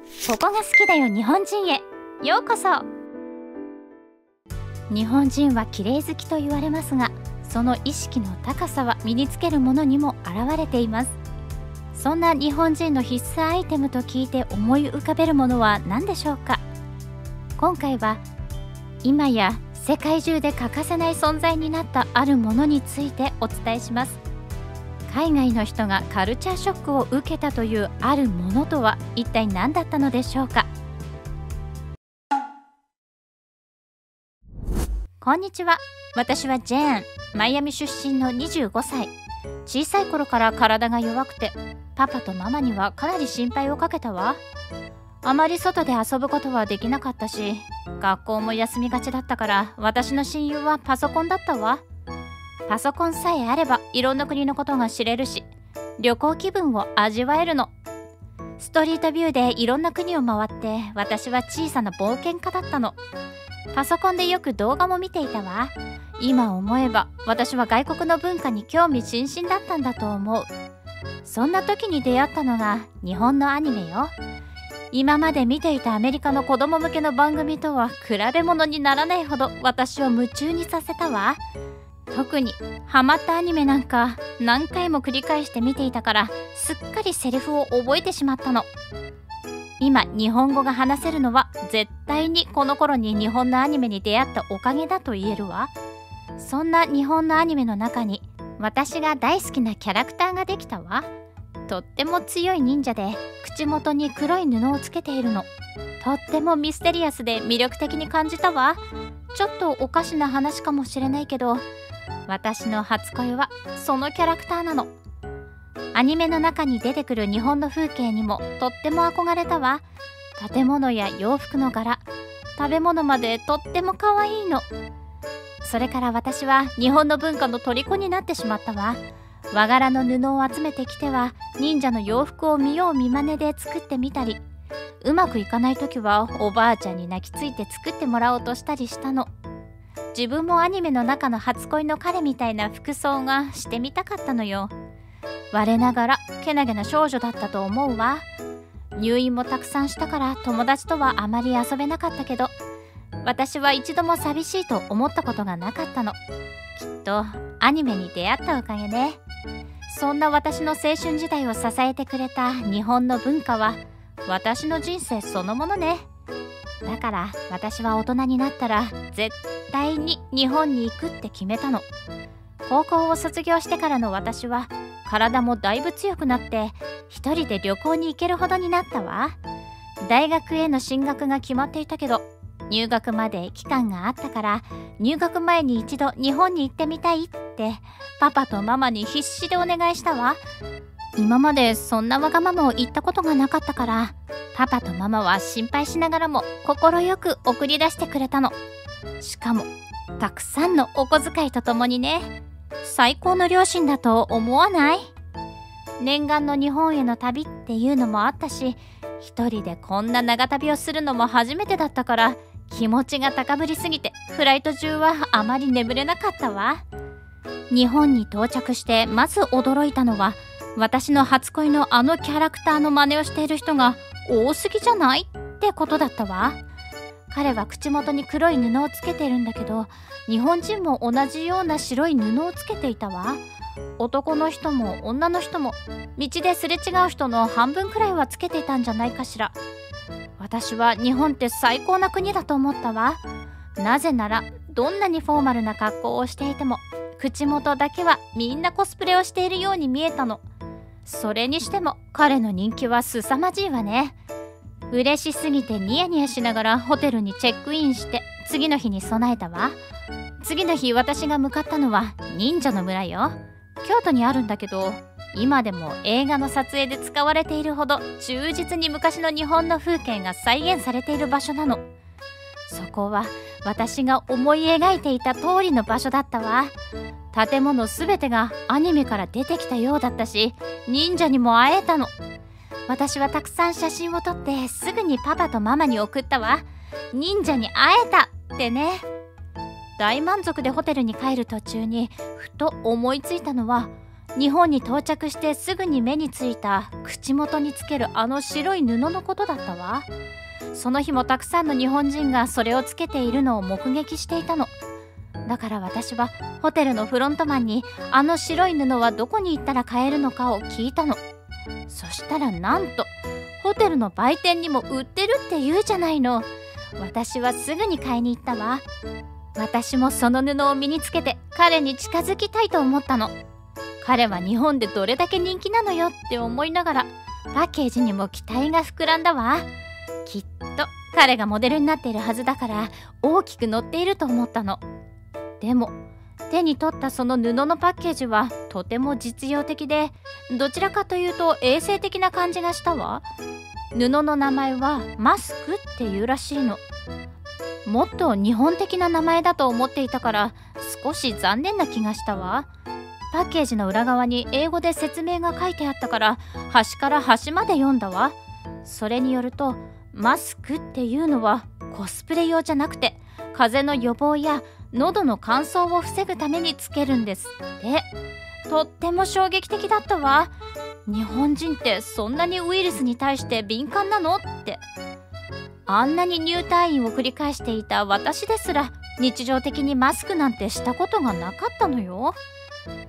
ここが好きだよ日本人へようこそ。日本人は綺麗好きと言われますが、その意識の高さは身につけるものにも現れています。そんな日本人の必須アイテムと聞いて思い浮かべるものは何でしょうか。今回は今や世界中で欠かせない存在になったあるものについてお伝えします。海外の人がカルチャーショックを受けたというあるものとは一体何だったのでしょうか。こんにちは、私はジェーン。マイアミ出身の25歳。小さい頃から体が弱くて、パパとママにはかなり心配をかけたわ。あまり外で遊ぶことはできなかったし、学校も休みがちだったから、私の親友はパソコンだったわ。パソコンさえあればいろんな国のことが知れるし、旅行気分を味わえるの。ストリートビューでいろんな国を回って、私は小さな冒険家だったの。パソコンでよく動画も見ていたわ。今思えば私は外国の文化に興味津々だったんだと思う。そんな時に出会ったのが日本のアニメよ。今まで見ていたアメリカの子供向けの番組とは比べ物にならないほど私を夢中にさせたわ。特にハマったアニメなんか何回も繰り返して見ていたから、すっかりセリフを覚えてしまったの。今日本語が話せるのは絶対にこの頃に日本のアニメに出会ったおかげだと言えるわ。そんな日本のアニメの中に私が大好きなキャラクターができたわ。とっても強い忍者で口元に黒い布をつけているの。とってもミステリアスで魅力的に感じたわ。ちょっとおかしな話かもしれないけど、私の初恋はそのキャラクターなの。アニメの中に出てくる日本の風景にもとっても憧れたわ。建物や洋服の柄、食べ物までとっても可愛いの。それから私は日本の文化の虜になってしまったわ。和柄の布を集めてきては忍者の洋服を見よう見まねで作ってみたり、うまくいかない時はおばあちゃんに泣きついて作ってもらおうとしたりしたの。自分もアニメの中の初恋の彼みたいな服装がしてみたかったのよ。我ながらけなげな少女だったと思うわ。入院もたくさんしたから友達とはあまり遊べなかったけど、私は一度も寂しいと思ったことがなかったの。きっとアニメに出会ったおかげね。そんな私の青春時代を支えてくれた日本の文化は私の人生そのものね。だから私は大人になったら絶対に日本に行くって決めたの。高校を卒業してからの私は体もだいぶ強くなって一人で旅行に行けるほどになったわ。大学への進学が決まっていたけど、入学まで期間があったから入学前に一度日本に行ってみたいってパパとママに必死でお願いしたわ。今までそんなわがままを言ったことがなかったから、パパとママは心配しながらも快く送り出してくれたの。しかもたくさんのお小遣いとともにね。最高の両親だと思わない？念願の日本への旅っていうのもあったし、一人でこんな長旅をするのも初めてだったから、気持ちが高ぶりすぎてフライト中はあまり眠れなかったわ。日本に到着してまず驚いたのは、私の初恋のあのキャラクターの真似をしている人が多すぎじゃないってことだったわ。彼は口元に黒い布をつけてるんだけど、日本人も同じような白い布をつけていたわ。男の人も女の人も道ですれ違う人の半分くらいはつけていたんじゃないかしら。私は日本って最高な国だと思ったわ。なぜならどんなにフォーマルな格好をしていても口元だけはみんなコスプレをしているように見えたの。それにしても彼の人気は凄まじいわね。嬉しすぎてニヤニヤしながらホテルにチェックインして次の日に備えたわ。次の日私が向かったのは忍者の村よ。京都にあるんだけど、今でも映画の撮影で使われているほど忠実に昔の日本の風景が再現されている場所なの。そこは私が思い描いていた通りの場所だったわ。建物すべてがアニメから出てきたようだったし、忍者にも会えたの。私はたくさん写真を撮ってすぐにパパとママに送ったわ。忍者に会えたってね。大満足でホテルに帰る途中にふと思いついたのは、日本に到着してすぐに目についた口元につけるあの白い布のことだったわ。その日もたくさんの日本人がそれをつけているのを目撃していたの。だから私はホテルのフロントマンにあの白い布はどこに行ったら買えるのかを聞いたの。そしたらなんとホテルの売店にも売ってるって言うじゃないの。私はすぐに買いに行ったわ。私もその布を身につけて彼に近づきたいと思ったの。彼は日本でどれだけ人気なのよって思いながらパッケージにも期待が膨らんだわ。きっと彼がモデルになっているはずだから大きく載っていると思ったの。でも手に取ったその布のパッケージはとても実用的で、どちらかというと衛生的な感じがしたわ。布の名前はマスクっていうらしいの。もっと日本的な名前だと思っていたから少し残念な気がしたわ。パッケージの裏側に英語で説明が書いてあったから端から端まで読んだわ。それによるとマスクっていうのはコスプレ用じゃなくて風邪の予防や喉の乾燥を防ぐためにつけるんですって。とっても衝撃的だったわ。日本人ってそんなにウイルスに対して敏感なのって。あんなに入退院を繰り返していた私ですら日常的にマスクなんてしたことがなかったのよ。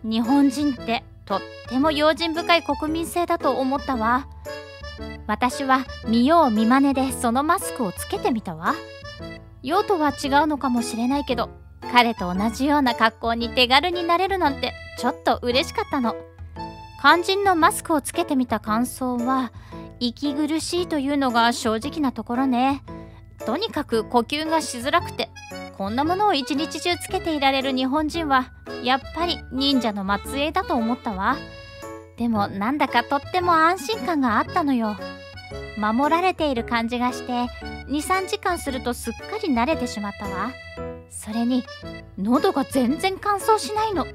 日本人ってとっても用心深い国民性だと思ったわ。私は見よう見まねでそのマスクをつけてみたわ。用途は違うのかもしれないけど彼と同じような格好に手軽になれるなんてちょっと嬉しかったの。肝心のマスクをつけてみた感想は息苦しいというのが正直なところね。とにかく呼吸がしづらくて、こんなものを一日中つけていられる日本人はやっぱり忍者の末裔だと思ったわ。でもなんだかとっても安心感があったのよ。守られている感じがして 2,3 時間するとすっかり慣れてしまったわ。それに喉が全然乾燥しないの。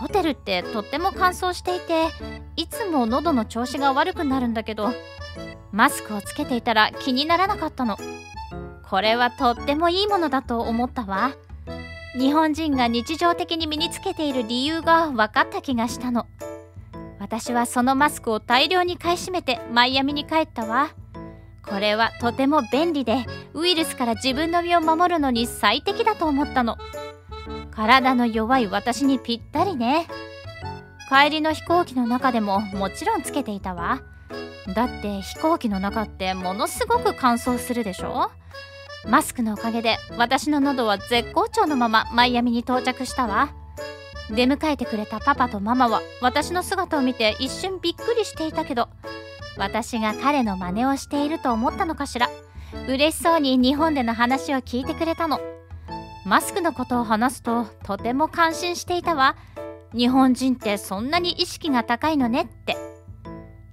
ホテルってとっても乾燥していていつも喉の調子が悪くなるんだけど、マスクをつけていたら気にならなかったの。これはとってもいいものだと思ったわ。日本人が日常的に身につけている理由が分かった気がしたの。私はそのマスクを大量に買い占めてマイアミに帰ったわ。これはとても便利でウイルスから自分の身を守るのに最適だと思ったの。体の弱い私にぴったりね。帰りの飛行機の中でももちろんつけていたわ。だって飛行機の中ってものすごく乾燥するでしょ。マスクのおかげで私の喉は絶好調のままマイアミに到着したわ。出迎えてくれたパパとママは私の姿を見て一瞬びっくりしていたけど、私が彼の真似をしていると思ったのかしら、嬉しそうに日本での話を聞いてくれたの。マスクのことを話すととても感心していたわ。日本人ってそんなに意識が高いのねって。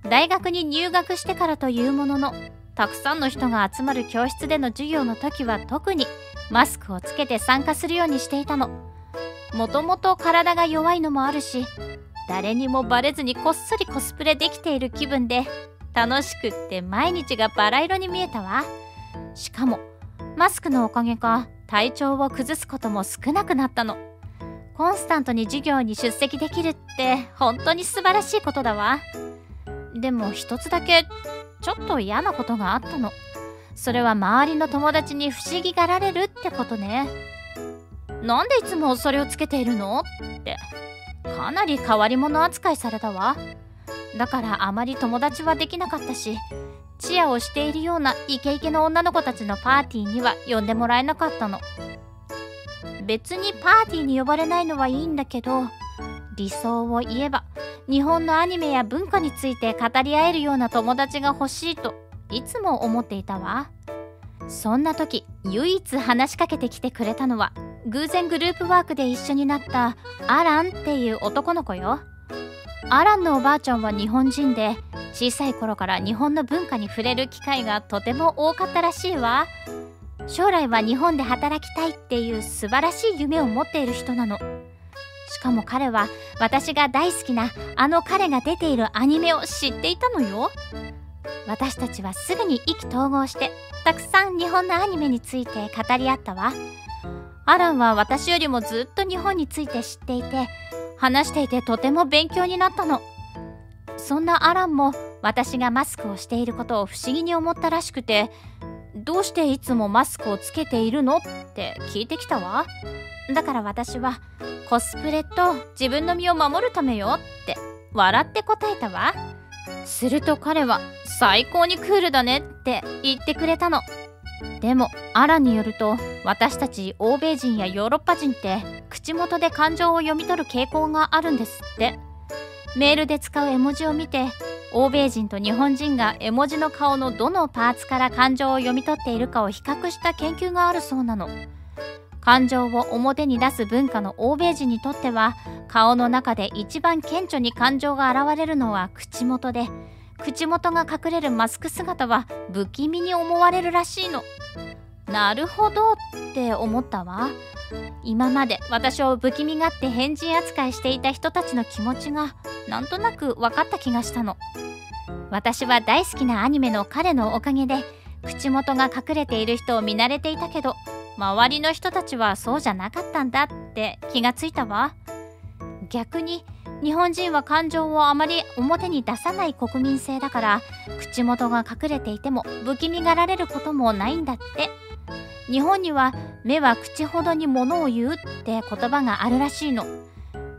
大学に入学してからというものの、たくさんの人が集まる教室での授業の時は特にマスクをつけて参加するようにしていたの。もともと体が弱いのもあるし、誰にもバレずにこっそりコスプレできている気分で楽しくって毎日がバラ色に見えたわ。しかもマスクのおかげか体調を崩すことも少なくなったの。コンスタントに授業に出席できるって本当に素晴らしいことだわ。でも一つだけちょっと嫌なことがあったの。それは周りの友達に不思議がられるってことね。なんでいつもそれをつけているのってかなり変わり者扱いされたわ。だからあまり友達はできなかったし、チアをしているようなイケイケの女の子たちのパーティーには呼んでもらえなかったの。別にパーティーに呼ばれないのはいいんだけど、理想を言えば日本のアニメや文化について語り合えるような友達が欲しいといつも思っていたわ。そんな時唯一話しかけてきてくれたのは偶然グループワークで一緒になったアランっていう男の子よ。アランのおばあちゃんは日本人で小さい頃から日本の文化に触れる機会がとても多かったらしいわ。将来は日本で働きたいっていう素晴らしい夢を持っている人なの。しかも彼は私が大好きなあの彼が出ているアニメを知っていたのよ。私たちはすぐに意気投合してたくさん日本のアニメについて語り合ったわ。アランは私よりもずっと日本について知っていて、話していてとても勉強になったの。そんなアランも私がマスクをしていることを不思議に思ったらしくて、どうしていつもマスクをつけているのって聞いてきたわ。だから私はコスプレと自分の身を守るためよって笑って答えたわ。すると彼は最高にクールだねって言ってくれたの。でもアランによると、私たち欧米人やヨーロッパ人って口元で感情を読み取る傾向があるんですって。メールで使う絵文字を見て、欧米人と日本人が絵文字の顔のどのパーツから感情を読み取っているかを比較した研究があるそうなの。感情を表に出す文化の欧米人にとっては、顔の中で一番顕著に感情が現れるのは口元で、口元が隠れるマスク姿は不気味に思われるらしいの。なるほどって思ったわ。今まで私を不気味がって変人扱いしていた人たちの気持ちがなんとなく分かった気がしたの。私は大好きなアニメの彼のおかげで口元が隠れている人を見慣れていたけど、周りの人たちはそうじゃなかったんだって気がついたわ。逆に日本人は感情をあまり表に出さない国民性だから、口元が隠れていても不気味がられることもないんだって。日本には目は口ほどに物を言うって言葉があるらしいの。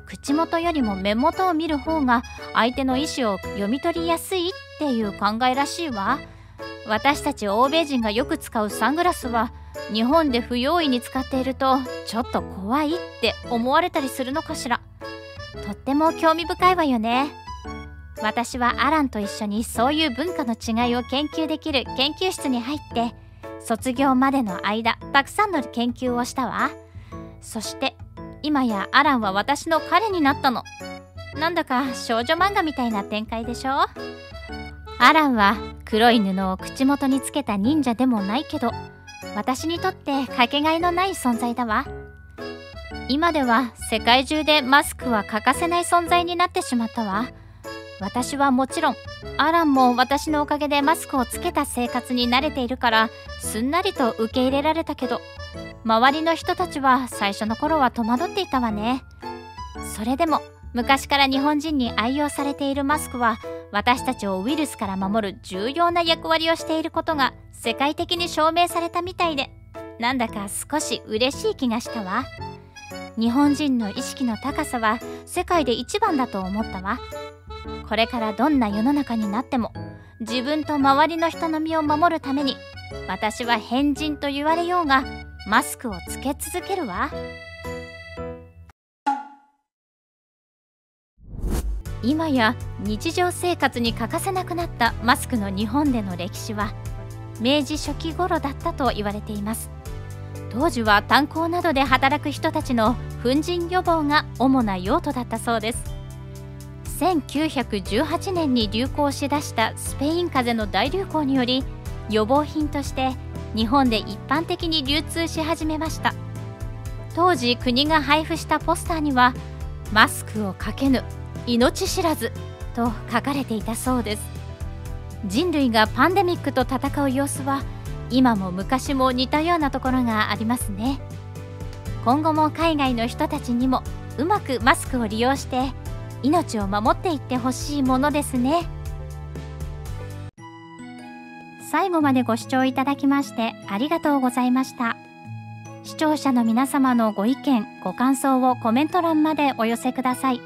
口元よりも目元を見る方が相手の意思を読み取りやすいっていう考えらしいわ。私たち欧米人がよく使うサングラスは日本で不用意に使っているとちょっと怖いって思われたりするのかしら。とっても興味深いわよね。私はアランと一緒にそういう文化の違いを研究できる研究室に入って、卒業までの間たくさんの研究をしたわ。そして今やアランは私の彼になったの。なんだか少女漫画みたいな展開でしょ。アランは黒い布を口元につけた忍者でもないけど、私にとってかけがえのない存在だわ。今では世界中でマスクは欠かせない存在になってしまったわ。私はもちろん、アランも私のおかげでマスクをつけた生活に慣れているからすんなりと受け入れられたけど、周りの人たちは最初の頃は戸惑っていたわね。それでも昔から日本人に愛用されているマスクは私たちをウイルスから守る重要な役割をしていることが世界的に証明されたみたいで、なんだか少し嬉しい気がしたわ。日本人の意識の高さは世界で一番だと思ったわ。これからどんな世の中になっても自分と周りの人の身を守るために、私は変人と言われようがマスクをつけ続けるわ。今や日常生活に欠かせなくなったマスクの日本での歴史は明治初期頃だったと言われています。当時は炭鉱などで働く人たちの粉塵予防が主な用途だったそうです。1918年に流行しだしたスペイン風邪の大流行により、予防品として日本で一般的に流通し始めました。当時国が配布したポスターには「マスクをかけぬ命知らず」と書かれていたそうです。人類がパンデミックと戦う様子は今も昔も似たようなところがありますね。今後も海外の人たちにもうまくマスクを利用して命を守っていってほしいものですね。最後までご視聴いただきましてありがとうございました。視聴者の皆様のご意見ご感想をコメント欄までお寄せください。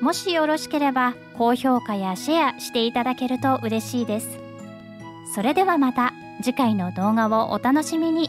もしよろしければ高評価やシェアしていただけると嬉しいです。それではまた次回の動画をお楽しみに。